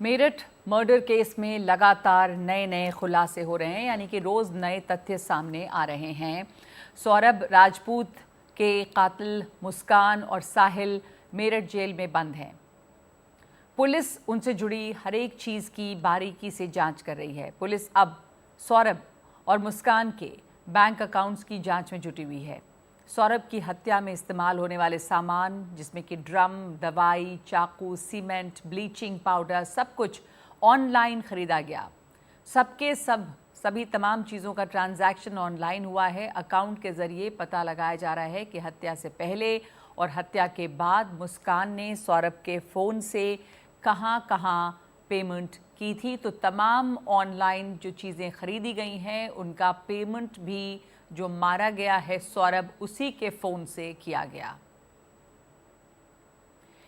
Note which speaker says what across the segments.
Speaker 1: Meerut murder case में लगातार नए नए खुलासे हो रहे हैं, यानी कि रोज़ नए तथ्य सामने आ रहे हैं। सौरभ राजपूत के कातिल मुस्कान और साहिल मेरठ जेल में बंद हैं। पुलिस उनसे जुड़ी हर एक चीज़ की बारीकी से जांच कर रही है। पुलिस अब सौरभ और मुस्कान के बैंक अकाउंट्स की जांच में जुटी हुई है। सौरभ की हत्या में इस्तेमाल होने वाले सामान, जिसमें कि ड्रम, दवाई, चाकू, सीमेंट, ब्लीचिंग पाउडर, सब कुछ ऑनलाइन खरीदा गया। सभी तमाम चीज़ों का ट्रांजैक्शन ऑनलाइन हुआ है। अकाउंट के ज़रिए पता लगाया जा रहा है कि हत्या से पहले और हत्या के बाद मुस्कान ने सौरभ के फ़ोन से कहां कहां पेमेंट की थी। तो तमाम ऑनलाइन जो चीज़ें खरीदी गई हैं, उनका पेमेंट भी जो मारा गया है सौरभ, उसी के फ़ोन से किया गया।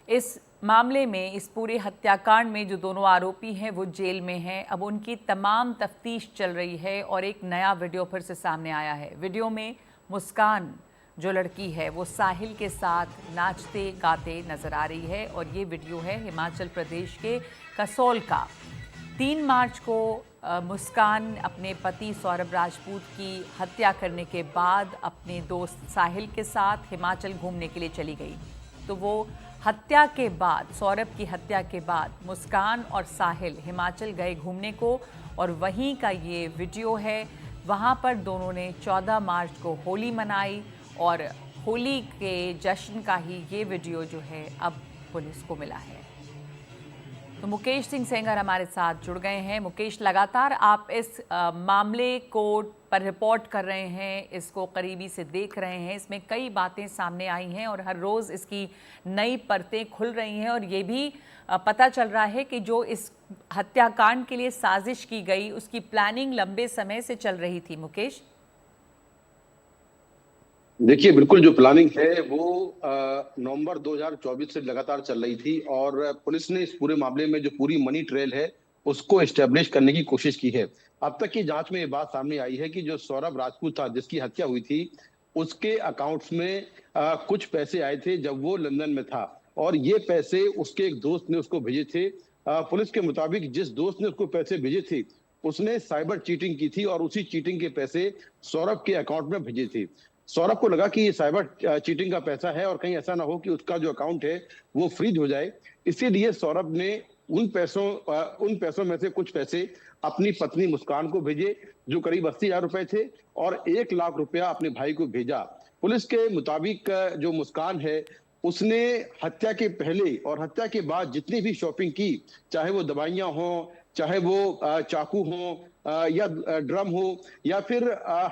Speaker 1: इस मामले में, इस पूरे हत्याकांड में जो दोनों आरोपी हैं वो जेल में हैं। अब उनकी तमाम तफ्तीश चल रही है और एक नया वीडियो फिर से सामने आया है। वीडियो में मुस्कान जो लड़की है वो साहिल के साथ नाचते गाते नजर आ रही है और ये वीडियो है हिमाचल प्रदेश के कसौल का। 3 मार्च को मुस्कान अपने पति सौरभ राजपूत की हत्या करने के बाद अपने दोस्त साहिल के साथ हिमाचल घूमने के लिए चली गई। तो वो हत्या के बाद, सौरभ की हत्या के बाद मुस्कान और साहिल हिमाचल गए घूमने को और वहीं का ये वीडियो है। वहाँ पर दोनों ने 14 मार्च को होली मनाई और होली के जश्न का ही ये वीडियो जो है अब पुलिस को मिला है। तो मुकेश सिंह सेंगर हमारे साथ जुड़ गए हैं। मुकेश, लगातार आप इस मामले को पर रिपोर्ट कर रहे हैं, इसको करीबी से देख रहे हैं। इसमें कई बातें सामने आई हैं और हर रोज़ इसकी नई परतें खुल रही हैं और ये भी पता चल रहा है कि जो इस हत्याकांड के लिए साजिश की गई, उसकी प्लानिंग लंबे समय से चल रही थी। मुकेश,
Speaker 2: देखिए, बिल्कुल जो प्लानिंग है वो नवंबर 2024 से लगातार चल रही थी और पुलिस ने इस पूरे मामले में जो पूरी मनी ट्रेल है उसको एस्टेब्लिश करने की कोशिश की है। अब तक की जांच में ये बात सामने आई है कि जो सौरभ राजपूत था जिसकी हत्या हुई थी, उसके अकाउंट्स में कुछ पैसे आए थे जब वो लंदन में था और ये पैसे उसके एक दोस्त ने उसको भेजे थे। पुलिस के मुताबिक जिस दोस्त ने उसको पैसे भेजे थे उसने साइबर चीटिंग की थी और उसी चीटिंग के पैसे सौरभ के अकाउंट में भेजे थे। सौरभ को लगा कि ये साइबर चीटिंग का पैसा है और कहीं ऐसा ना हो कि उसका जो अकाउंट है वो फ्रीज हो जाए, इसीलिए सौरभ ने उन पैसों में से कुछ पैसे अपनी पत्नी मुस्कान को भेजे जो करीब 80,000 रुपए थे और 1 लाख रुपया अपने भाई को भेजा। पुलिस के मुताबिक जो मुस्कान है उसने हत्या के पहले और हत्या के बाद जितनी भी शॉपिंग की, चाहे वो दवाइयां हो, चाहे वो चाकू हो या ड्रम हो, या फिर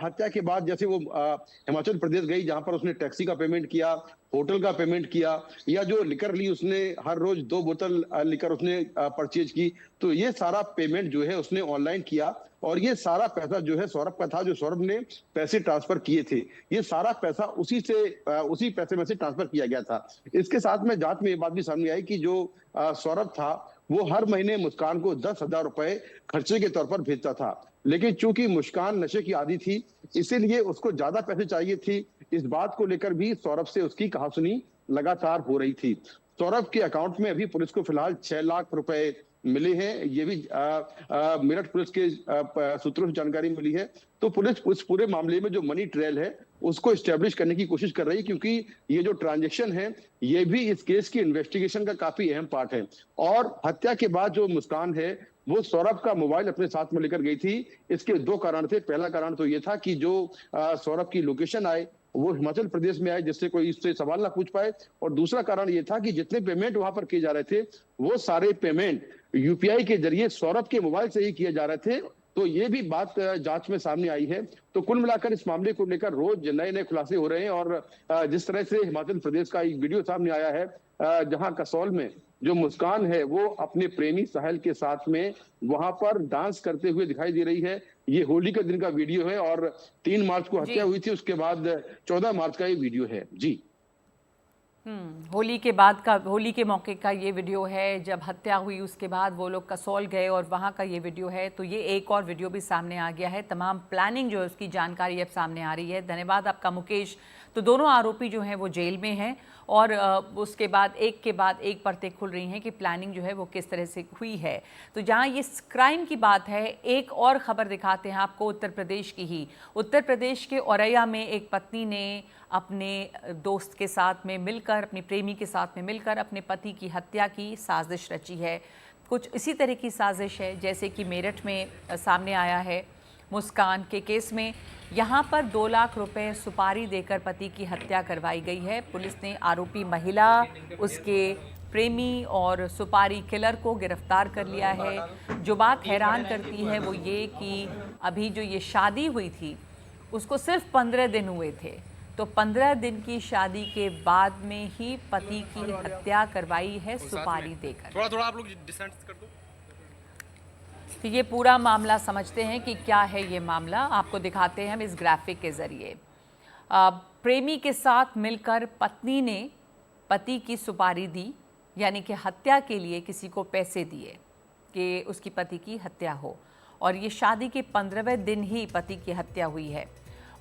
Speaker 2: हत्या के बाद जैसे वो हिमाचल प्रदेश गई जहां पर उसने टैक्सी का पेमेंट किया, होटल का पेमेंट किया, या जो लिकर ली उसने हर रोज 2 बोतल लिकर उसने परचेज की, तो ये सारा पेमेंट जो है उसने ऑनलाइन किया और ये सारा पैसा जो है सौरभ का था, जो सौरभ ने पैसे ट्रांसफर किए थे। ये सारा पैसा उसी पैसे में से ट्रांसफर किया गया था। इसके साथ में जांच में ये बात भी सामने आई कि जो सौरभ था वो हर महीने मुस्कान को 10,000 रुपए खर्चे के तौर पर भेजता था, लेकिन चूंकि मुस्कान नशे की आदी थी इसीलिए उसको ज्यादा पैसे चाहिए थी। इस बात को लेकर भी सौरभ से उसकी कहासुनी लगातार हो रही थी। सौरभ के अकाउंट में अभी पुलिस को फिलहाल 6 लाख रुपए मिले हैं, ये भी मेरठ पुलिस के सूत्रों से जानकारी मिली है। तो पुलिस उस पूरे मामले में जो मनी ट्रेल है उसको एस्टेब्लिश करने की कोशिश कर रही है, क्योंकि ये जो ट्रांजैक्शन है ये भी इस केस की इन्वेस्टिगेशन का काफी अहम पार्ट है। और हत्या के बाद जो मुस्कान है वो सौरभ का मोबाइल अपने साथ में लेकर गई थी। इसके 2 कारण थे। पहला कारण तो ये था कि जो सौरभ की लोकेशन आए वो हिमाचल प्रदेश में आए जिससे कोई इससे सवाल ना पूछ पाए, और दूसरा कारण ये था कि जितने पेमेंट वहां पर किए जा रहे थे वो सारे पेमेंट यूपीआई के जरिए सौरभ के मोबाइल से ही किए जा रहे थे। तो ये भी बात जांच में सामने आई है। तो कुल मिलाकर इस मामले को लेकर रोज नए नए खुलासे हो रहे हैं और जिस तरह से हिमाचल प्रदेश का एक वीडियो सामने आया है जहां कसौल में जो मुस्कान है वो अपने प्रेमी साहिल के साथ में वहां पर डांस करते हुए दिखाई दे रही है। ये होली के दिन का वीडियो है और 3 मार्च को हत्या हुई थी, उसके बाद 14 मार्च का ये वीडियो है। जी,
Speaker 1: होली के बाद का, होली के मौके का ये वीडियो है। जब हत्या हुई उसके बाद वो लोग कसौल गए और वहाँ का ये वीडियो है। तो ये एक और वीडियो भी सामने आ गया है। तमाम प्लानिंग जो है उसकी जानकारी अब सामने आ रही है। धन्यवाद आपका मुकेश। तो दोनों आरोपी जो हैं वो जेल में हैं और उसके बाद एक परतें खुल रही हैं कि प्लानिंग जो है वो किस तरह से हुई है। तो जहां ये क्राइम की बात है, एक और खबर दिखाते हैं आपको उत्तर प्रदेश की ही। उत्तर प्रदेश के औरैया में एक पत्नी ने अपने दोस्त के साथ में मिलकर, अपनी प्रेमी के साथ में मिलकर अपने पति की हत्या की साजिश रची है। कुछ इसी तरह की साजिश है जैसे कि मेरठ में सामने आया है मुस्कान के केस में। यहाँ पर 2 लाख रुपए सुपारी देकर पति की हत्या करवाई गई है। पुलिस ने आरोपी महिला, उसके प्रेमी और सुपारी किलर को गिरफ्तार कर लिया है। जो बात हैरान करती है वो ये कि अभी जो ये शादी हुई थी उसको सिर्फ 15 दिन हुए थे, तो 15 दिन की शादी के बाद में ही पति की हत्या करवाई है सुपारी देकर।
Speaker 3: थोड़ा थोड़ा आप लोग डिस्टेंस कर दो।
Speaker 1: तो ये पूरा मामला समझते हैं कि क्या है ये मामला, आपको दिखाते हैं हम इस ग्राफिक के ज़रिए। प्रेमी के साथ मिलकर पत्नी ने पति की सुपारी दी, यानी कि हत्या के लिए किसी को पैसे दिए कि उसकी पति की हत्या हो, और ये शादी के 15वें दिन ही पति की हत्या हुई है।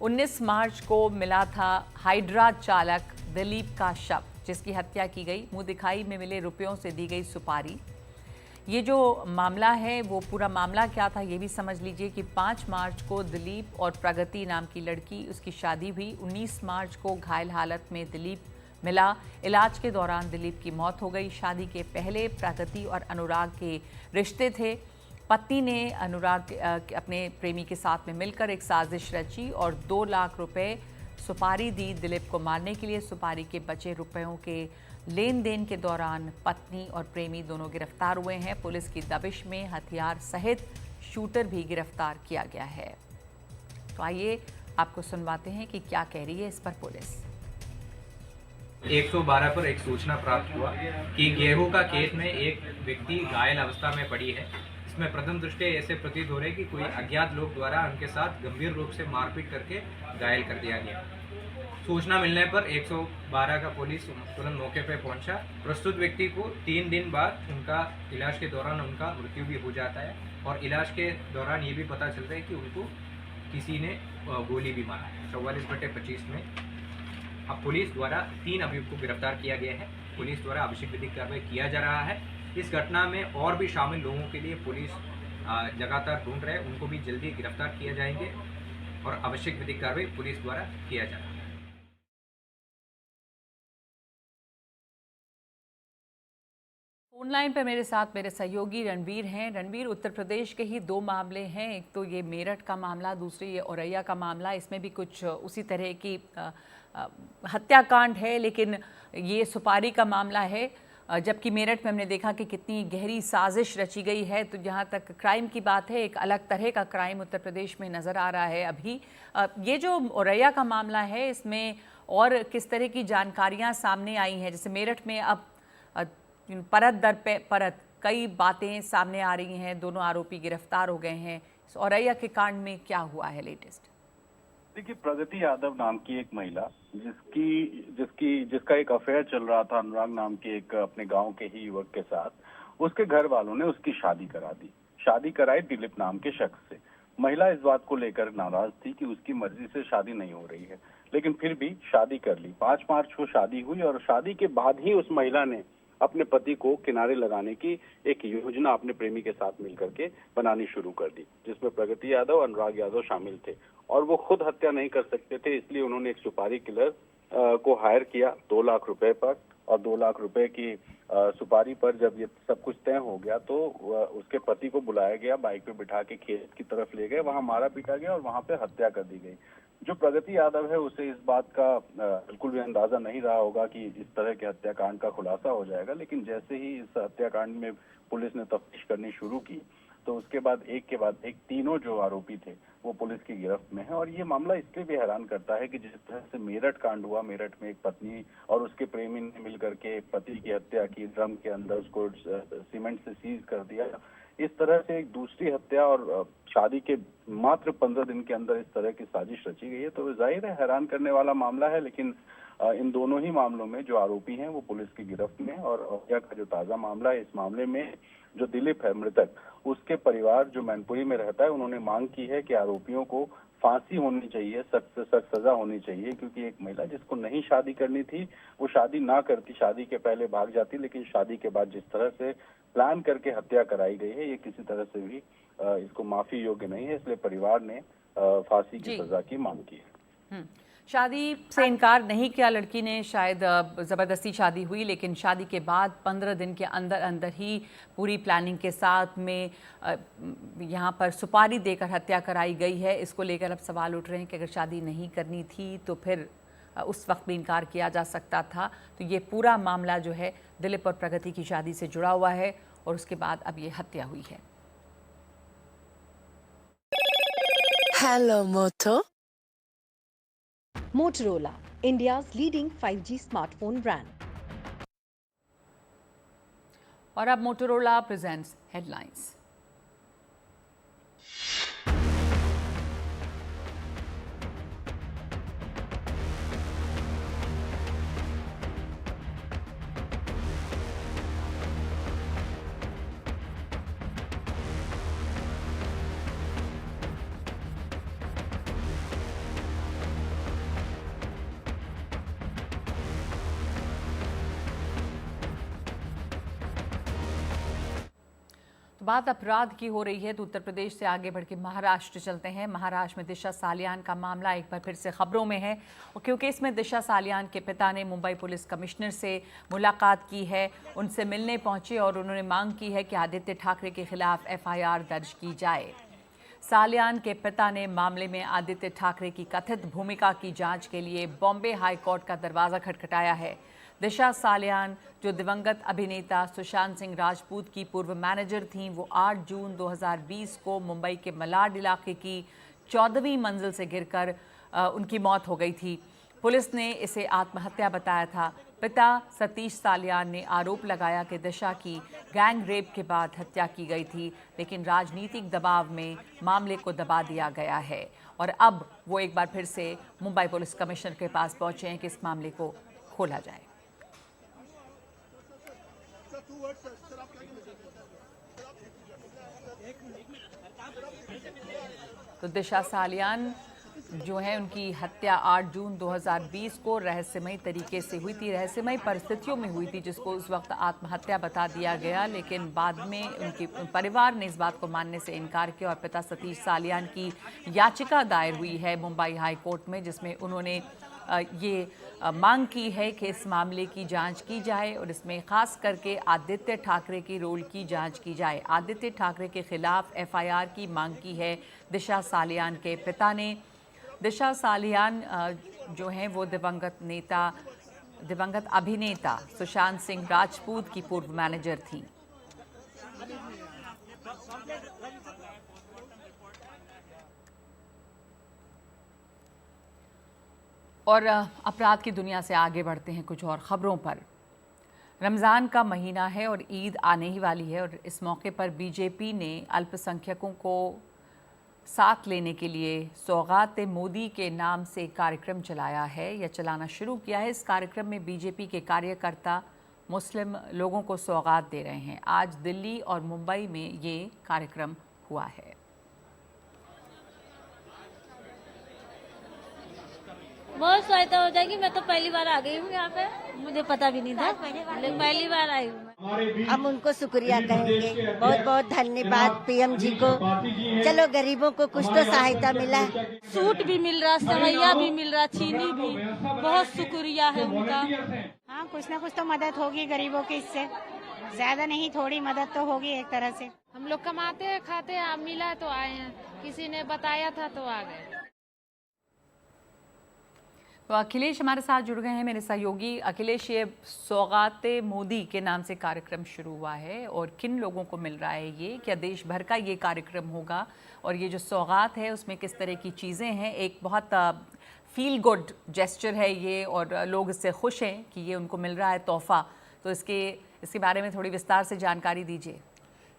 Speaker 1: 19 मार्च को मिला था हाइड्रा चालक दिलीप का शव, जिसकी हत्या की गई। मुंह दिखाई में मिले रुपयों से दी गई सुपारी। ये जो मामला है वो पूरा मामला क्या था ये भी समझ लीजिए कि 5 मार्च को दिलीप और प्रगति नाम की लड़की, उसकी शादी हुई। 19 मार्च को घायल हालत में दिलीप मिला। इलाज के दौरान दिलीप की मौत हो गई। शादी के पहले प्रगति और अनुराग के रिश्ते थे। पत्नी ने अनुराग अपने प्रेमी के साथ में मिलकर एक साजिश रची और 2 लाख रुपए सुपारी दी दिलीप को मारने के लिए। सुपारी के बचे रुपयों के लेन देन के दौरान पत्नी और प्रेमी दोनों गिरफ्तार हुए हैं। पुलिस की दबिश में हथियार सहित शूटर भी गिरफ्तार किया गया है। तो आइए आपको सुनवाते हैं कि क्या कह रही है इस पर पुलिस।
Speaker 4: 112 पर एक सूचना प्राप्त हुआ कि गेहूं का खेत में एक व्यक्ति घायल अवस्था में पड़ी है। इसमें प्रथम दृष्टया ऐसे प्रतीत हो रहे कि कोई अज्ञात लोग द्वारा उनके साथ गंभीर रूप से मारपीट करके घायल कर दिया गया। सूचना मिलने पर 112 का पुलिस तुरंत मौके पर पहुंचा। प्रस्तुत व्यक्ति को 3 दिन बाद उनका इलाज के दौरान उनका मृत्यु भी हो जाता है, और इलाज के दौरान ये भी पता चलता है कि उनको किसी ने गोली भी मारा है। 44/25 में अब पुलिस द्वारा 3 अभियुक्त को गिरफ्तार किया गया है। पुलिस द्वारा आवश्यक विधिक कार्रवाई किया जा रहा है। इस घटना में और भी शामिल लोगों के लिए पुलिस लगातार ढूंढ रहे हैं, उनको भी जल्दी गिरफ्तार किया जाएंगे और आवश्यक विधिक कार्रवाई पुलिस द्वारा किया जा रहा है।
Speaker 1: ऑनलाइन पर मेरे साथ मेरे सहयोगी रणवीर हैं। रणवीर, उत्तर प्रदेश के ही 2 मामले हैं, एक तो ये मेरठ का मामला, दूसरी ये औरैया का मामला। इसमें भी कुछ उसी तरह की हत्याकांड है, लेकिन ये सुपारी का मामला है। जबकि मेरठ में हमने देखा कि कितनी गहरी साजिश रची गई है। तो जहाँ तक क्राइम की बात है, एक अलग तरह का क्राइम उत्तर प्रदेश में नज़र आ रहा है अभी। ये जो औरैया का मामला है, इसमें और किस तरह की जानकारियाँ सामने आई हैं? जैसे मेरठ में अब परत दर परत कई बातें सामने आ रही हैं, दोनों आरोपी गिरफ्तार हो गए हैं। इस औरैया के कांड में क्या हुआ है लेटेस्ट?
Speaker 5: देखिए, प्रगति यादव नाम की एक महिला जिसका एक अफेयर चल रहा था अनुराग नाम के एक अपने गांव के ही युवक के साथ, उसके घर वालों ने उसकी शादी करा दी। शादी कराई दिलीप नाम के शख्स से। महिला इस बात को लेकर नाराज थी कि उसकी मर्जी से शादी नहीं हो रही है, लेकिन फिर भी शादी कर ली। 5 मार्च को शादी हुई और शादी के बाद ही उस महिला ने अपने पति को किनारे लगाने की एक योजना अपने प्रेमी के साथ मिलकर के बनानी शुरू कर दी, जिसमें प्रगति यादव, अनुराग यादव शामिल थे। और वो खुद हत्या नहीं कर सकते थे, इसलिए उन्होंने एक सुपारी किलर को हायर किया 2 लाख रुपए पर। और 2 लाख रुपए की सुपारी पर जब ये सब कुछ तय हो गया तो उसके पति को बुलाया गया, बाइक पे बिठा के खेत की तरफ ले गए, वहां मारा पीटा गया और वहां पे हत्या कर दी गई। जो प्रगति यादव है उसे इस बात का बिल्कुल भी अंदाजा नहीं रहा होगा कि इस तरह के हत्याकांड का खुलासा हो जाएगा, लेकिन जैसे ही इस हत्याकांड में पुलिस ने तफ्तीश करनी शुरू की तो उसके बाद एक तीनों जो आरोपी थे वो पुलिस की गिरफ्त में है। और ये मामला इसलिए भी हैरान करता है कि जिस तरह से मेरठ कांड हुआ, मेरठ में एक पत्नी और उसके प्रेमी ने मिलकर के पति की हत्या की, ड्रम के अंदर उसको सीमेंट से सीज कर दिया। इस तरह से एक दूसरी हत्या और शादी के मात्र 15 दिन के अंदर इस तरह की साजिश रची गई है, तो जाहिर है हैरान करने वाला मामला है। लेकिन इन दोनों ही मामलों में जो आरोपी हैं वो पुलिस की गिरफ्त में। और औरैया का जो ताजा मामला है, इस मामले में जो दिलीप है मृतक, उसके परिवार जो मैनपुरी में रहता है, उन्होंने मांग की है कि आरोपियों को फांसी होनी चाहिए, सख्त से सख्त सजा होनी चाहिए, क्योंकि एक महिला जिसको नहीं शादी करनी थी वो शादी ना करती, शादी के पहले भाग जाती, लेकिन शादी के बाद जिस तरह से प्लान करके हत्या कराई गई है, ये किसी तरह से भी इसको माफी योग्य नहीं है। इसलिए परिवार ने फांसी की सजा की मांग की है।
Speaker 1: शादी से इनकार नहीं किया लड़की ने, शायद ज़बरदस्ती शादी हुई, लेकिन शादी के बाद 15 दिन के अंदर अंदर ही पूरी प्लानिंग के साथ में यहाँ पर सुपारी देकर हत्या कराई गई है। इसको लेकर अब सवाल उठ रहे हैं कि अगर शादी नहीं करनी थी तो फिर उस वक्त भी इनकार किया जा सकता था। तो ये पूरा मामला जो है दिलीप और प्रगति की शादी से जुड़ा हुआ है और उसके बाद अब ये हत्या हुई है।
Speaker 3: हेलो मोटो।
Speaker 6: Motorola, India's leading 5G smartphone brand.
Speaker 1: और अब मोटोरोला प्रेजेंट्स हेडलाइंस। बात अपराध की हो रही है तो उत्तर प्रदेश से आगे बढ़ के महाराष्ट्र चलते हैं। महाराष्ट्र में दिशा सालियान का मामला एक बार फिर से खबरों में है और क्योंकि इसमें दिशा सालियान के पिता ने मुंबई पुलिस कमिश्नर से मुलाकात की है, उनसे मिलने पहुंचे और उन्होंने मांग की है कि आदित्य ठाकरे के खिलाफ एफआईआर दर्ज की जाए। सालियान के पिता ने मामले में आदित्य ठाकरे की कथित भूमिका की जांच के लिए बॉम्बे हाई कोर्ट का दरवाज़ा खटखटाया है। दिशा सालियान जो दिवंगत अभिनेता सुशांत सिंह राजपूत की पूर्व मैनेजर थीं, वो 8 जून 2020 को मुंबई के मलाड इलाके की 14वीं मंजिल से गिरकर उनकी मौत हो गई थी। पुलिस ने इसे आत्महत्या बताया था। पिता सतीश सालियान ने आरोप लगाया कि दिशा की गैंग रेप के बाद हत्या की गई थी, लेकिन राजनीतिक दबाव में मामले को दबा दिया गया है और अब वो एक बार फिर से मुंबई पुलिस कमिश्नर के पास पहुंचे हैं कि इस मामले को खोला जाए। तो दिशा सालियान जो है उनकी हत्या 8 जून 2020 को रहस्यमयी तरीके से हुई थी, रहस्यमयी परिस्थितियों में हुई थी, जिसको उस वक्त आत्महत्या बता दिया गया, लेकिन बाद में उनके परिवार ने इस बात को मानने से इनकार किया और पिता सतीश सालियान की याचिका दायर हुई है मुंबई हाई कोर्ट में, जिसमें उन्होंने ये मांग की है कि इस मामले की जांच की जाए और इसमें खास करके आदित्य ठाकरे के रोल की जांच की जाए। आदित्य ठाकरे के खिलाफ एफआईआर की मांग की है दिशा सालियान के पिता ने। दिशा सालियान जो हैं वो दिवंगत अभिनेता सुशांत सिंह राजपूत की पूर्व मैनेजर थी। और अपराध की दुनिया से आगे बढ़ते हैं कुछ और ख़बरों पर। रमज़ान का महीना है और ईद आने ही वाली है और इस मौके पर बीजेपी ने अल्पसंख्यकों को साथ लेने के लिए सौगात मोदी के नाम से कार्यक्रम चलाया है या चलाना शुरू किया है। इस कार्यक्रम में बीजेपी के कार्यकर्ता मुस्लिम लोगों को सौगात दे रहे हैं। आज दिल्ली और मुंबई में ये कार्यक्रम हुआ है।
Speaker 7: बहुत सहायता हो जाएगी। मैं तो पहली बार आ गई हूँ यहाँ पे, मुझे पता भी नहीं था, पहली बार आई हूँ।
Speaker 8: हम उनको शुक्रिया कहेंगे, बहुत बहुत धन्यवाद पीएम जी को। चलो गरीबों को कुछ तो सहायता मिला।
Speaker 7: सूट भी मिल रहा, सवैया भी मिल रहा, चीनी भी, बहुत शुक्रिया है उनका।
Speaker 9: हाँ, कुछ ना कुछ तो मदद होगी गरीबों की, इससे ज्यादा नहीं थोड़ी मदद तो होगी एक तरह से।
Speaker 10: हम लोग कमाते हैं, खाते हैं, मिला तो आए हैं, किसी ने बताया था तो आ गए।
Speaker 1: तो अखिलेश हमारे साथ जुड़ गए हैं, मेरे सहयोगी। अखिलेश, ये सौगात मोदी के नाम से कार्यक्रम शुरू हुआ है और किन लोगों को मिल रहा है ये? क्या देश भर का ये कार्यक्रम होगा? और ये जो सौगात है उसमें किस तरह की चीज़ें हैं? एक बहुत फील गुड जेस्चर है ये और लोग इससे खुश हैं कि ये उनको मिल रहा है तोहफ़ा। तो इसके बारे में थोड़ी विस्तार से जानकारी दीजिए।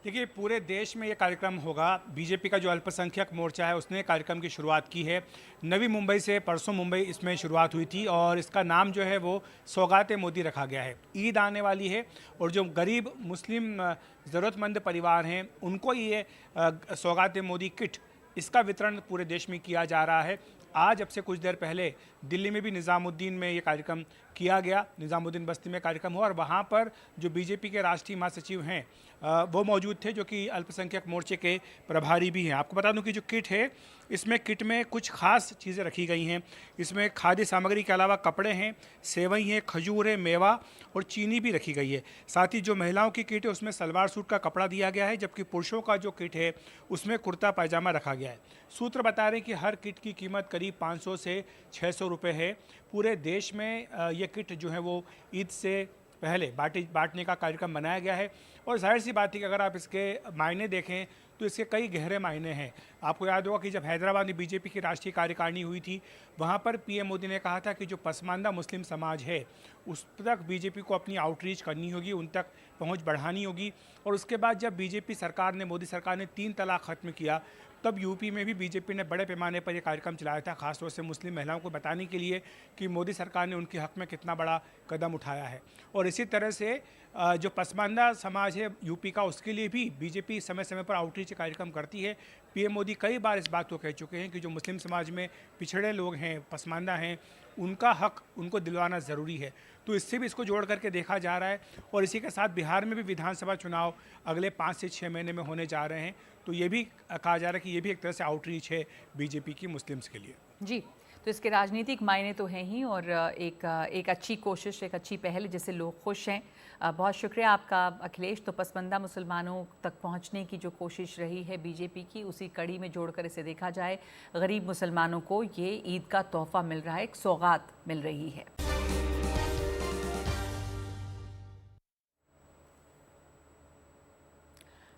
Speaker 11: देखिए, पूरे देश में ये कार्यक्रम होगा। बीजेपी का जो अल्पसंख्यक मोर्चा है उसने कार्यक्रम की शुरुआत की है। नवी मुंबई से परसों मुंबई इसमें शुरुआत हुई थी और इसका नाम जो है वो सौगात मोदी रखा गया है। ईद आने वाली है और जो गरीब मुस्लिम ज़रूरतमंद परिवार हैं उनको ये सौगात मोदी किट इसका वितरण पूरे देश में किया जा रहा है। आज अब से कुछ देर पहले दिल्ली में भी निज़ामुद्दीन में ये कार्यक्रम किया गया, निज़ामुद्दीन बस्ती में कार्यक्रम हुआ और वहाँ पर जो बीजेपी के राष्ट्रीय महासचिव हैं वो मौजूद थे, जो कि अल्पसंख्यक मोर्चे के प्रभारी भी हैं। आपको बता दूं कि जो किट है, इसमें किट में कुछ खास चीज़ें रखी गई हैं। इसमें खाद्य सामग्री के अलावा कपड़े हैं, सेवई है, खजूर है, मेवा और चीनी भी रखी गई है। साथ ही जो महिलाओं की किट है उसमें सलवार सूट का कपड़ा दिया गया है, जबकि पुरुषों का जो किट है उसमें कुर्ता पायजामा रखा गया है। सूत्र बता रहे हैं कि हर किट की कीमत करीब 500 से 600 रुपये है। पूरे देश में ये किट जो है वो ईद से पहले बांटने का कार्यक्रम बनाया गया है और जाहिर सी बात है कि अगर आप इसके मायने देखें तो इसके कई गहरे मायने हैं। आपको याद होगा कि जब हैदराबाद में बीजेपी की राष्ट्रीय कार्यकारिणी हुई थी, वहाँ पर पीएम मोदी ने कहा था कि जो पसमानदा मुस्लिम समाज है उस तक बीजेपी को अपनी आउटरीच करनी होगी, उन तक पहुँच बढ़ानी होगी। और उसके बाद जब बीजेपी सरकार ने, मोदी सरकार ने 3 तलाक ख़त्म किया, तब यूपी में भी बीजेपी ने बड़े पैमाने पर यह कार्यक्रम चलाया था, खासतौर से मुस्लिम महिलाओं को बताने के लिए कि मोदी सरकार ने उनके हक़ में कितना बड़ा कदम उठाया है। और इसी तरह से जो पसमानदा समाज है यूपी का, उसके लिए भी बीजेपी समय समय पर आउटरीच कार्यक्रम करती है। पीएम मोदी कई बार इस बात को कह चुके हैं कि जो मुस्लिम समाज में पिछड़े लोग हैं, पसमानदा हैं, उनका हक़ उनको दिलवाना ज़रूरी है। तो इससे भी इसको जोड़ करके देखा जा रहा है। और इसी के साथ बिहार में भी विधानसभा चुनाव अगले 5 से 6 महीने में होने जा रहे हैं, तो ये भी कहा जा रहा है कि ये भी एक तरह से आउटरीच है बीजेपी की मुस्लिम्स के लिए।
Speaker 1: जी, तो इसके राजनीतिक मायने तो हैं ही और एक अच्छी कोशिश, एक अच्छी पहल जिससे लोग खुश हैं। बहुत शुक्रिया आपका अखिलेश। तो पसमानदा मुसलमानों तक पहुंचने की जो कोशिश रही है बीजेपी की, उसी कड़ी में जोड़कर इसे देखा जाए, गरीब मुसलमानों को ये ईद का तोहफा मिल रहा है, एक सौगात मिल रही है।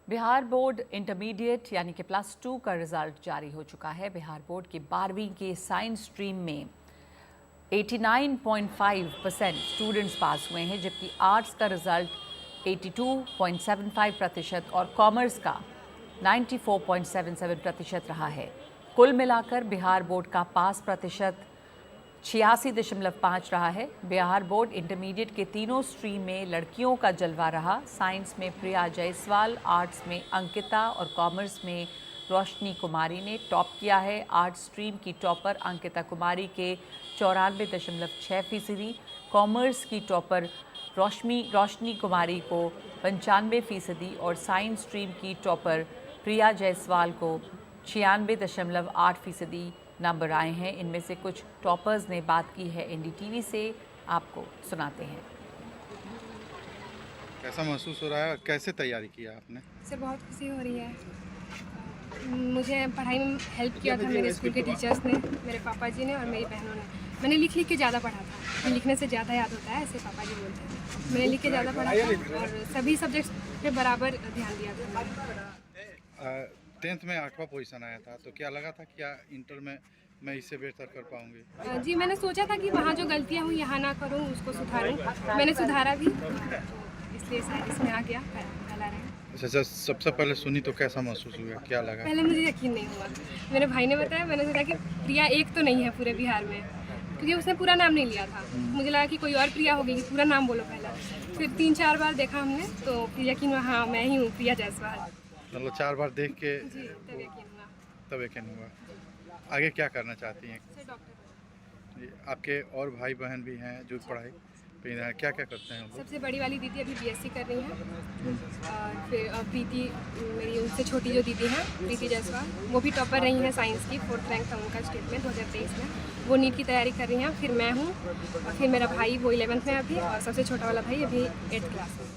Speaker 1: बिहार बोर्ड इंटरमीडिएट यानी कि +2 का रिज़ल्ट जारी हो चुका है। बिहार बोर्ड के 12वीं के साइंस स्ट्रीम में 89.5% स्टूडेंट्स पास हुए हैं, जबकि आर्ट्स का रिज़ल्ट 82.75% और कॉमर्स का 94.77% रहा है। कुल मिलाकर बिहार बोर्ड का पास प्रतिशत 86.5 रहा है। बिहार बोर्ड इंटरमीडिएट के तीनों स्ट्रीम में लड़कियों का जलवा रहा। साइंस में प्रिया जायसवाल, आर्ट्स में अंकिता और कॉमर्स में रोशनी कुमारी ने टॉप किया है। आर्ट्स स्ट्रीम की टॉपर अंकिता कुमारी के 94.6%, कॉमर्स की टॉपर रोशनी कुमारी को 95% और साइंस स्ट्रीम की टॉपर प्रिया जायसवाल को 96.8% नंबर आए हैं। इनमें से कुछ टॉपर्स ने बात की है एनडीटीवी से, आपको सुनाते हैं।
Speaker 12: कैसा महसूस हो रहा है, कैसे तैयारी किया आपने?
Speaker 13: सर बहुत खुशी हो रही है। मुझे पढ़ाई में हेल्प किया था मेरे स्कूल के टीचर्स ने, मेरे पापा जी ने और मेरी बहनों ने। मैंने लिख के ज़्यादा पढ़ा था, लिखने से ज़्यादा याद होता है, ऐसे पापा जी बोलते हैं। मैंने लिख के ज़्यादा पढ़ा था और सभी सब्जेक्ट्स पे बराबर ध्यान दिया था।
Speaker 12: 10th में 8वां पोजीशन आया था, तो क्या लगा था क्या इंटर में मैं इससे बेहतर कर पाऊंगी?
Speaker 13: जी, मैंने सोचा था कि वहाँ जो गलतियाँ हुई यहाँ ना करूँ, उसको सुधारूँ। मैंने सुधारा भी, इसलिए शायद इसमें आ गया पहला रैंक।
Speaker 12: अच्छा, सबसे पहले सुनी तो कैसा महसूस हुआ, क्या लगा?
Speaker 13: पहले मुझे यकीन नहीं हुआ। मेरे भाई ने बताया, मैंने सोचा कि प्रिया एक तो नहीं है पूरे बिहार में, क्योंकि उसने पूरा नाम नहीं लिया था। मुझे लगा कि कोई और प्रिया होगी, कि पूरा नाम बोलो पहला। फिर 3-4 बार देखा हमने, तो फिर यकीन हुआ हाँ मैं ही हूँ, प्रिया जायसवाल।
Speaker 12: मतलब 4 बार देख के
Speaker 13: जी, तब यकीन हुआ।
Speaker 12: आगे क्या करना चाहती हैं?
Speaker 13: डॉक्टर।
Speaker 12: आपके और भाई बहन भी हैं जो पढ़ाई पे हैं, क्या क्या करते हैं?
Speaker 13: सबसे बड़ी वाली दीदी अभी बीएससी कर रही हैं, और फिर प्रीति, मेरी उनसे छोटी जो दीदी हैं प्रीति जायसवाल, वो भी टॉपर रही हैं साइंस की, 4th रैंक था उनका स्टेट में 2023 में। वो नीट की तैयारी कर रही हैं। फिर मैं हूँ, और फिर मेरा भाई, वो 11th में अभी, और सबसे छोटा वाला भाई अभी 8th क्लास में।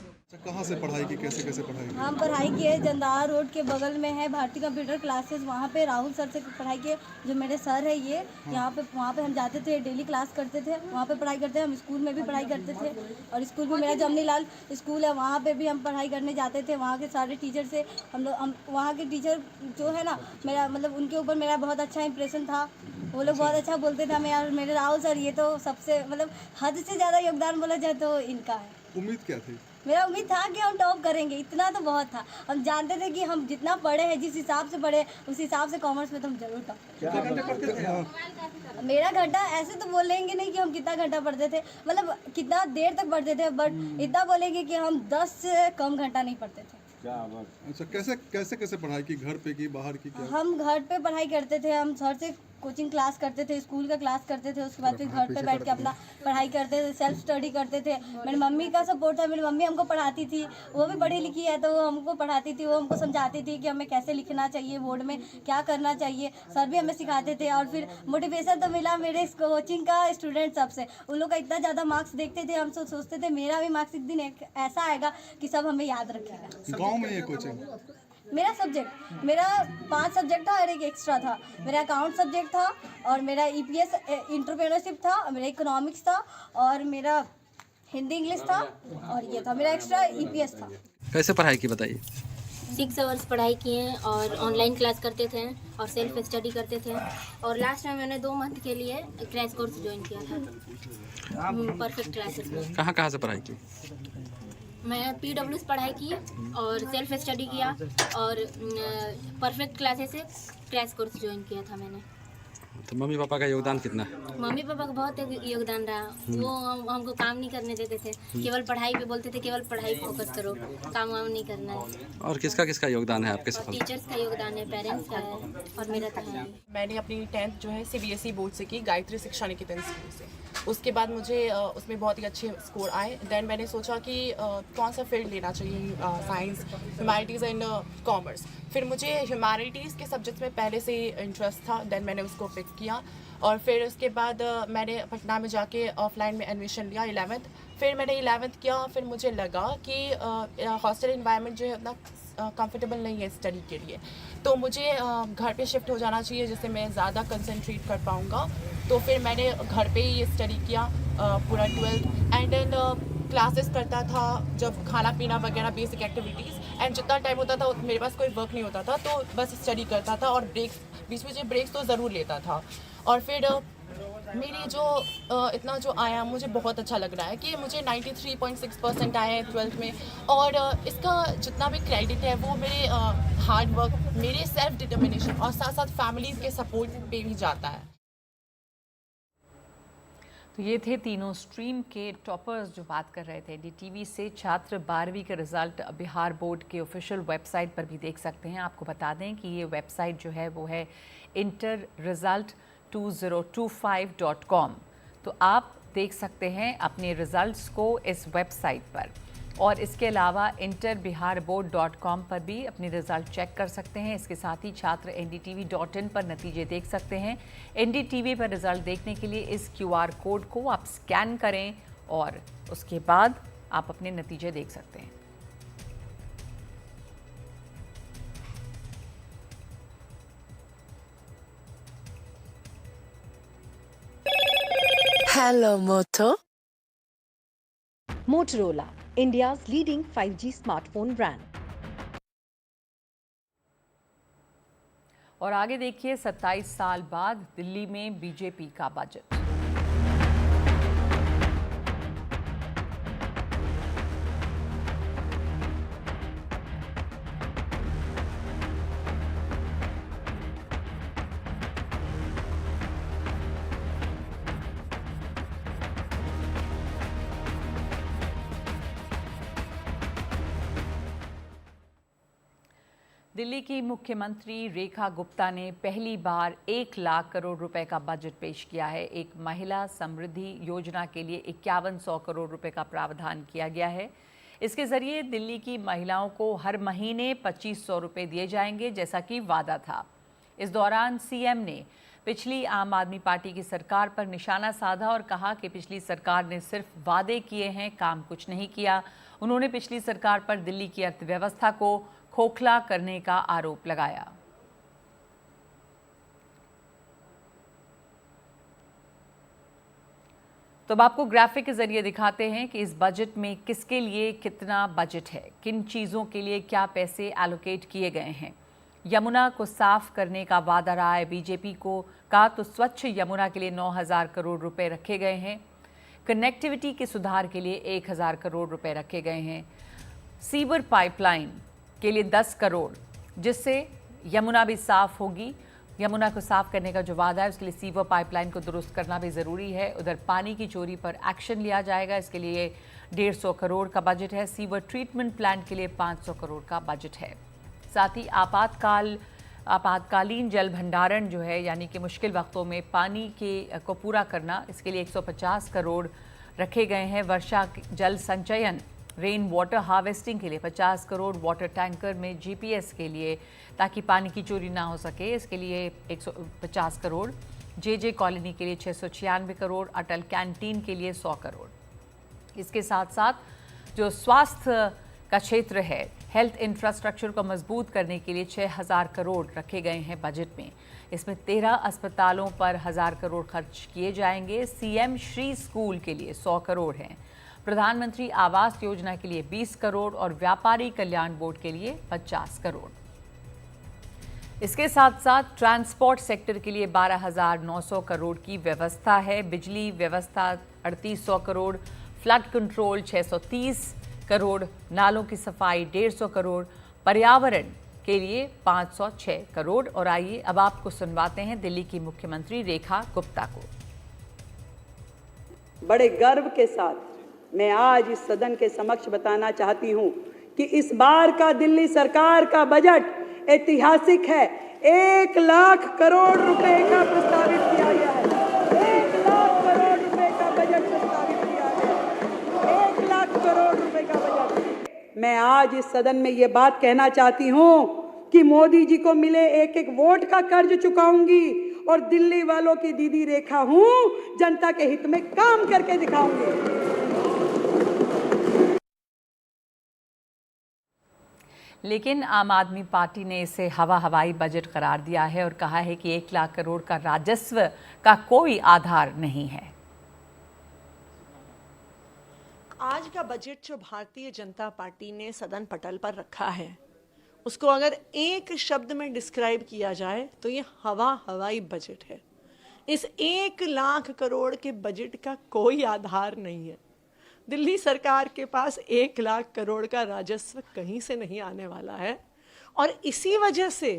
Speaker 14: कहाँ से पढ़ाई की, कैसे कैसे पढ़ाई की?
Speaker 15: हम पढ़ाई किए जंदाहा रोड के बगल में है भारतीय कंप्यूटर क्लासेस, वहाँ पे राहुल सर से पढ़ाई किए, जो मेरे सर है ये। यहाँ पे वहाँ पे हम जाते थे, डेली क्लास करते थे, वहाँ पे पढ़ाई करते थे। हम स्कूल में भी पढ़ाई करते थे, और स्कूल में मेरा जमनी लाल स्कूल है, वहाँ पे भी हम पढ़ाई करने जाते थे। वहाँ के सारे टीचर से हम वहाँ के टीचर जो है ना, मेरा मतलब उनके ऊपर मेरा बहुत अच्छा इंप्रेशन था। वो लोग बहुत अच्छा बोलते थे हमें, यार मेरे राहुल सर ये तो सबसे मतलब हद से ज़्यादा योगदान बोला जाए तो इनका है।
Speaker 14: उम्मीद क्या थी?
Speaker 15: मेरा उम्मीद था कि हम टॉप करेंगे, इतना तो बहुत था। हम जानते थे कि हम जितना पढ़े हैं, जिस हिसाब से पढ़े, उस हिसाब से कॉमर्स में तो हम जरूर टॉप। मेरा घंटा ऐसे तो बोलेंगे नहीं कि हम कितना घंटा पढ़ते थे, मतलब कितना देर तक पढ़ते थे, बट इतना बोलेंगे कि हम 10 से कम घंटा नहीं पढ़ते थे।
Speaker 14: अच्छा, कैसे कैसे कैसे पढ़ाई की, घर पे की, बाहर की, क्या?
Speaker 15: हम घर पे पढ़ाई करते थे, हम सर से कोचिंग क्लास करते थे, स्कूल का क्लास करते थे, उसके बाद फिर घर पे बैठ के अपना पढ़ाई करते थे, सेल्फ स्टडी करते थे। मेरी मम्मी का सपोर्ट था, मेरी मम्मी हमको पढ़ाती थी, वो भी पढ़ी लिखी है तो वो हमको पढ़ाती थी, वो हमको समझाती थी कि हमें कैसे लिखना चाहिए, बोर्ड में क्या करना चाहिए, सर भी हमें सिखाते थे। और फिर मोटिवेशन तो मिला मेरे कोचिंग का स्टूडेंट सबसे, उन लोग का इतना ज़्यादा मार्क्स देखते थे, हम सब सोचते थे मेरा भी मार्क्स एक दिन ऐसा आएगा कि सब हमें याद रखेगा।
Speaker 14: गाँव में ये कोचिंग?
Speaker 15: मेरा सब्जेक्ट, मेरा 5 सब्जेक्ट था और एक एक्स्ट्रा था। मेरा अकाउंट सब्जेक्ट था और मेरा EPS एंटरप्रेन्योरशिप था, मेरा इकोनॉमिक्स था और मेरा हिंदी इंग्लिश था और ये था मेरा एक्स्ट्रा EPS था।
Speaker 16: कैसे पढ़ाई की बताइए?
Speaker 17: 6 आवर्स पढ़ाई किए और ऑनलाइन क्लास करते थे और सेल्फ स्टडी करते थे और लास्ट में मैंने 2 मंथ के लिए क्रैश कोर्स ज्वाइन किया था परफेक्ट क्लासेस में।
Speaker 16: कहाँ से पढ़ाई की?
Speaker 17: मैं PWS पढ़ाई की और सेल्फ स्टडी किया और परफेक्ट क्लासेस से क्रैश कोर्स ज्वाइन किया था मैंने।
Speaker 16: तो मम्मी पापा का योगदान कितना है?
Speaker 17: मम्मी पापा का बहुत योगदान रहा, वो हमको काम नहीं करने देते थे, केवल पढ़ाई पे बोलते थे, केवल पढ़ाई फोकस करो, काम वाम नहीं करना है।
Speaker 16: और किसका किसका योगदान है आपके साथ?
Speaker 17: टीचर्स का योगदान है, पेरेंट्स का है और मेरा तो है।
Speaker 18: मैंने अपनी 10th जो है CBSE बोर्ड से की, गायत्री शिक्षा निकेतन स्कूल से। उसके बाद मुझे उसमें बहुत ही अच्छे स्कोर आए। देन मैंने सोचा कि कौन सा फील्ड लेना चाहिए, साइंस, ह्यूमैनिटीज़ एंड कॉमर्स। फिर मुझे ह्यूमैनिटीज़ के सब्जेक्ट्स में पहले से इंटरेस्ट था, देन मैंने उसको पिक किया और फिर उसके बाद मैंने पटना में जाके ऑफलाइन में एडमिशन लिया 11th। फिर मैंने 11th किया, फिर मुझे लगा कि हॉस्टल इन्वायरमेंट जो है उतना कंफर्टेबल नहीं है स्टडी के लिए, तो मुझे घर पे शिफ्ट हो जाना चाहिए जिससे मैं ज़्यादा कंसंट्रेट कर पाऊँगा। तो फिर मैंने घर पे ही स्टडी किया पूरा 12th एंड देन क्लासेस करता था, जब खाना पीना वगैरह बेसिक एक्टिविटीज़, एंड जितना टाइम होता था मेरे पास कोई वर्क नहीं होता था तो बस स्टडी करता था और ब्रेक्स, बीच में ब्रेक्स तो ज़रूर लेता था। और फिर मेरी जो इतना जो आया मुझे बहुत अच्छा लग रहा है कि मुझे 93.6% आए हैं 12th में, और इसका जितना भी क्रेडिट है वो मेरे हार्ड वर्क, मेरे सेल्फ डिटर्मिनेशन और साथ साथ फैमिलीज़ के सपोर्ट पे भी जाता है।
Speaker 1: तो ये थे तीनों स्ट्रीम के टॉपर्स जो बात कर रहे थे। NDTV से छात्र 12वीं का रिज़ल्ट बिहार बोर्ड के ऑफिशियल वेबसाइट पर भी देख सकते हैं। आपको बता दें कि ये वेबसाइट जो है वो है interresult2025.com। तो आप देख सकते हैं अपने रिज़ल्ट्स को इस वेबसाइट पर, और इसके अलावा interbiharboard.com पर भी अपने रिज़ल्ट चेक कर सकते हैं। इसके साथ ही छात्र ndtv.in पर नतीजे देख सकते हैं। NDTV पर रिज़ल्ट देखने के लिए इस QR कोड को आप स्कैन करें और उसके बाद आप अपने नतीजे देख सकते हैं।
Speaker 3: Hello, Moto.
Speaker 6: Motorola, India's leading 5G smartphone brand.
Speaker 1: और आगे देखिए 27 साल बाद दिल्ली में बीजेपी का बजट। दिल्ली की मुख्यमंत्री रेखा गुप्ता ने पहली बार 1 लाख करोड़ रुपए का बजट पेश किया है। एक महिला समृद्धि योजना के लिए 5100 करोड़ रुपए का प्रावधान किया गया है। इसके जरिए दिल्ली की महिलाओं को हर महीने 2500 रुपए दिए जाएंगे, जैसा कि वादा था। इस दौरान सीएम ने पिछली आम आदमी पार्टी की सरकार पर निशाना साधा और कहा कि पिछली सरकार ने सिर्फ वादे किए हैं, काम कुछ नहीं किया। उन्होंने पिछली सरकार पर दिल्ली की अर्थव्यवस्था को खोखला करने का आरोप लगाया। तो अब आपको ग्राफिक के जरिए दिखाते हैं कि इस बजट में किसके लिए कितना बजट है, किन चीज़ों के लिए क्या पैसे एलोकेट किए गए हैं। यमुना को साफ करने का वादा रहा है बीजेपी का, तो स्वच्छ यमुना के लिए 9000 करोड़ रुपए रखे गए हैं। कनेक्टिविटी के सुधार के लिए 1000 करोड़ रुपए रखे गए हैं। सीवर पाइपलाइन के लिए 10 करोड़, जिससे यमुना भी साफ होगी। यमुना को साफ करने का जो वादा है उसके लिए सीवर पाइपलाइन को दुरुस्त करना भी ज़रूरी है। उधर पानी की चोरी पर एक्शन लिया जाएगा, इसके लिए 150 करोड़ का बजट है। सीवर ट्रीटमेंट प्लांट के लिए 500 करोड़ का बजट है। साथ ही आपातकालीन जल भंडारण जो है, यानी कि मुश्किल वक्तों में पानी को पूरा करना, इसके लिए 150 करोड़ रखे गए हैं। वर्षा जल संचयन, रेन वाटर हार्वेस्टिंग के लिए 50 करोड़, वाटर टैंकर में GPS के लिए ताकि पानी की चोरी ना हो सके, इसके लिए 150 करोड़, JJ कॉलोनी के लिए 696 करोड़, अटल कैंटीन के लिए 100 करोड़। इसके साथ साथ जो स्वास्थ्य का क्षेत्र है, हेल्थ इंफ्रास्ट्रक्चर को मजबूत करने के लिए 6000 करोड़ रखे गए हैं बजट में। इसमें 13 अस्पतालों पर 1000 करोड़ खर्च किए जाएंगे। CM श्री स्कूल के लिए 100 करोड़ हैं। प्रधानमंत्री आवास योजना के लिए 20 करोड़ और व्यापारी कल्याण बोर्ड के लिए 50 करोड़। इसके साथ साथ ट्रांसपोर्ट सेक्टर के लिए 12,900 करोड़ की व्यवस्था है। बिजली व्यवस्था 3800 करोड़, फ्लड कंट्रोल 630 करोड़, नालों की सफाई 150 करोड़, पर्यावरण के लिए 506 करोड़। और आइए अब आपको सुनवाते हैं दिल्ली की मुख्यमंत्री रेखा गुप्ता को।
Speaker 19: बड़े गर्व के साथ मैं आज इस सदन के समक्ष बताना चाहती हूं कि इस बार का दिल्ली सरकार का बजट ऐतिहासिक है। 1 लाख करोड़ रुपए का प्रस्तावित किया गया है। 1 लाख करोड़ रुपए का बजट प्रस्तावित किया गया है। 1 लाख करोड़ रुपए का बजट। मैं आज इस सदन में ये बात कहना चाहती हूं कि मोदी जी को मिले एक एक वोट का कर्ज चुकाऊंगी और दिल्ली वालों की दीदी रेखा हूं, जनता के हित में काम करके दिखाऊंगी।
Speaker 1: लेकिन आम आदमी पार्टी ने इसे हवाई बजट करार दिया है और कहा है कि 1 लाख करोड़ का राजस्व का कोई आधार नहीं है।
Speaker 20: आज का बजट जो भारतीय जनता पार्टी ने सदन पटल पर रखा है, उसको अगर एक शब्द में डिस्क्राइब किया जाए तो ये हवाई बजट है। इस 1 लाख करोड़ के बजट का कोई आधार नहीं है। दिल्ली सरकार के पास 1 लाख करोड़ का राजस्व कहीं से नहीं आने वाला है। और इसी वजह से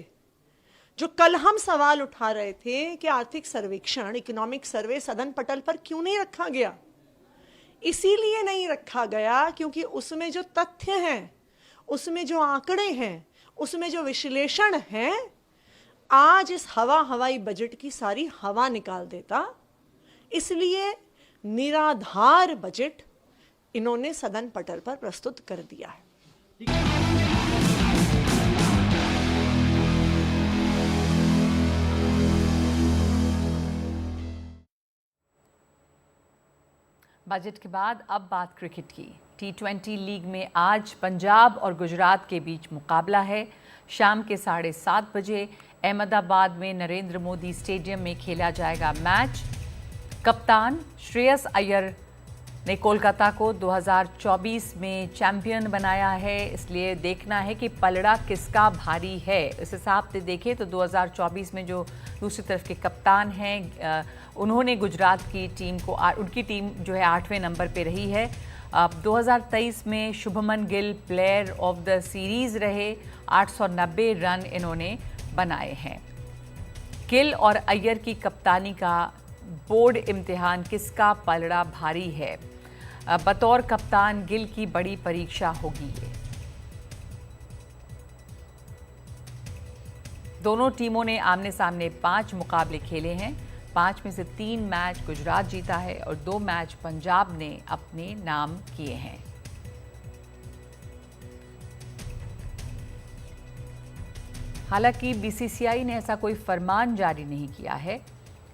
Speaker 20: जो कल हम सवाल उठा रहे थे कि आर्थिक सर्वेक्षण, इकोनॉमिक सर्वे सदन पटल पर क्यों नहीं रखा गया, इसीलिए नहीं रखा गया क्योंकि उसमें जो तथ्य हैं, उसमें जो आंकड़े हैं, उसमें जो विश्लेषण है, आज इस हवाई बजट की सारी हवा निकाल देता। इसलिए निराधार बजट इन्होंने सदन पटल पर प्रस्तुत कर दिया है।
Speaker 1: बजट के बाद अब बात क्रिकेट की। T20 लीग में आज पंजाब और गुजरात के बीच मुकाबला है। शाम के 7:30 बजे अहमदाबाद में नरेंद्र मोदी स्टेडियम में खेला जाएगा मैच। कप्तान श्रेयस अय्यर ने कोलकाता को 2024 में चैंपियन बनाया है, इसलिए देखना है कि पलड़ा किसका भारी है। इस हिसाब से देखें तो 2024 में जो दूसरी तरफ के कप्तान हैं, उन्होंने गुजरात की टीम को, उनकी टीम जो है 8वें नंबर पे रही है। 2023 में Shubman Gill player of the series रहे, 890 रन इन्होंने बनाए हैं। गिल और अय्यर की कप्तानी का बोर्ड इम्तिहान किसका पलड़ा भारी है, बतौर कप्तान गिल की बड़ी परीक्षा होगी ये। दोनों टीमों ने आमने सामने 5 मुकाबले खेले हैं। 5 में से 3 मैच गुजरात जीता है और 2 मैच पंजाब ने अपने नाम किए हैं। हालांकि BCCI ने ऐसा कोई फरमान जारी नहीं किया है,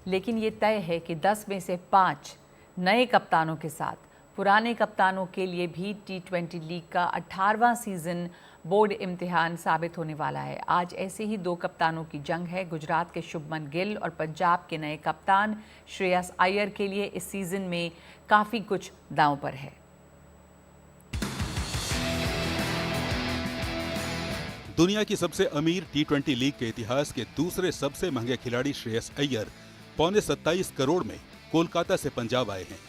Speaker 1: लेकिन ये तय है कि 10 में से 5 नए कप्तानों के साथ पुराने कप्तानों के लिए भी T20 लीग का 18वां सीज़न बोर्ड इम्तिहान साबित होने वाला है। आज ऐसे ही 2 कप्तानों की जंग है। गुजरात के शुभमन गिल और पंजाब के नए कप्तान श्रेयस अय्यर के लिए इस सीज़न में काफ़ी कुछ दांव पर है।
Speaker 21: दुनिया की सबसे अमीर T20 लीग के इतिहास के दूसरे सबसे महंगे खिलाड़ी श्रेयस अय्यर 27.25 करोड़ में कोलकाता से पंजाब आए हैं।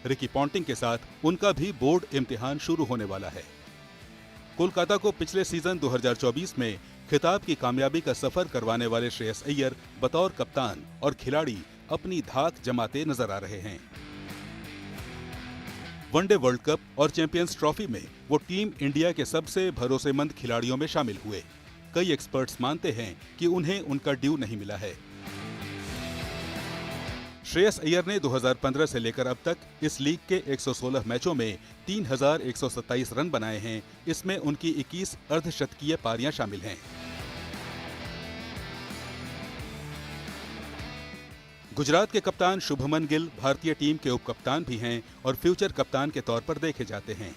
Speaker 21: रिकी पॉन्टिंग के साथ उनका भी बोर्ड इम्तिहान शुरू होने वाला है। कोलकाता को पिछले सीजन 2024 में खिताब की कामयाबी का सफर करवाने वाले श्रेयस अय्यर बतौर कप्तान और खिलाड़ी अपनी धाक जमाते नजर आ रहे हैं। वनडे वर्ल्ड कप और चैंपियंस ट्रॉफी में वो टीम इंडिया के सबसे भरोसेमंद खिलाड़ियों में शामिल हुए। कई एक्सपर्ट्स मानते हैं कि उन्हें उनका ड्यू नहीं मिला है। श्रेयस अय्यर ने 2015 से लेकर अब तक इस लीग के 116 मैचों में 3127 रन बनाए हैं। इसमें उनकी 21 अर्धशतकीय पारियां शामिल हैं। गुजरात के कप्तान शुभमन गिल भारतीय टीम के उपकप्तान भी हैं और फ्यूचर कप्तान के तौर पर देखे जाते हैं।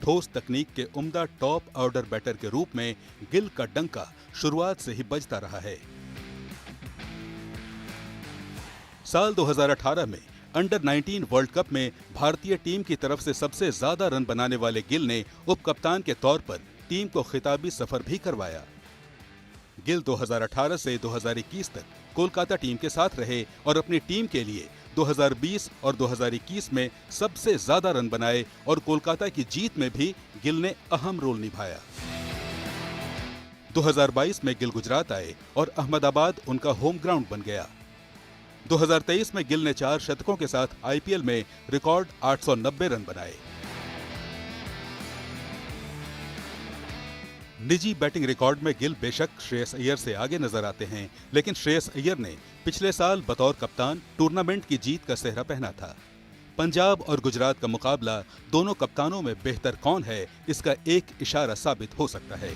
Speaker 21: ठोस तकनीक के उम्दा टॉप ऑर्डर बैटर के रूप में गिल का डंका शुरुआत से ही बजता रहा है। साल 2018 में अंडर 19 वर्ल्ड कप में भारतीय टीम की तरफ से सबसे ज्यादा रन बनाने वाले गिल ने उपकप्तान के तौर पर टीम को खिताबी सफर भी करवाया। गिल 2018 से 2021 तक कोलकाता टीम के साथ रहे और अपनी टीम के लिए 2020 और 2021 में सबसे ज्यादा रन बनाए और कोलकाता की जीत में भी गिल ने अहम रोल निभाया। 2022 में गिल गुजरात आए और अहमदाबाद उनका होम ग्राउंड बन गया। 2023 में गिल ने 4 शतकों के साथ आईपीएल में रिकॉर्ड 890 रन बनाए। निजी बैटिंग रिकॉर्ड में गिल बेशक श्रेयस अय्यर से आगे नजर आते हैं, लेकिन श्रेयस अय्यर ने पिछले साल बतौर कप्तान टूर्नामेंट की जीत का सेहरा पहना था। पंजाब और गुजरात का मुकाबला दोनों कप्तानों में बेहतर कौन है, इसका एक इशारा साबित हो सकता है।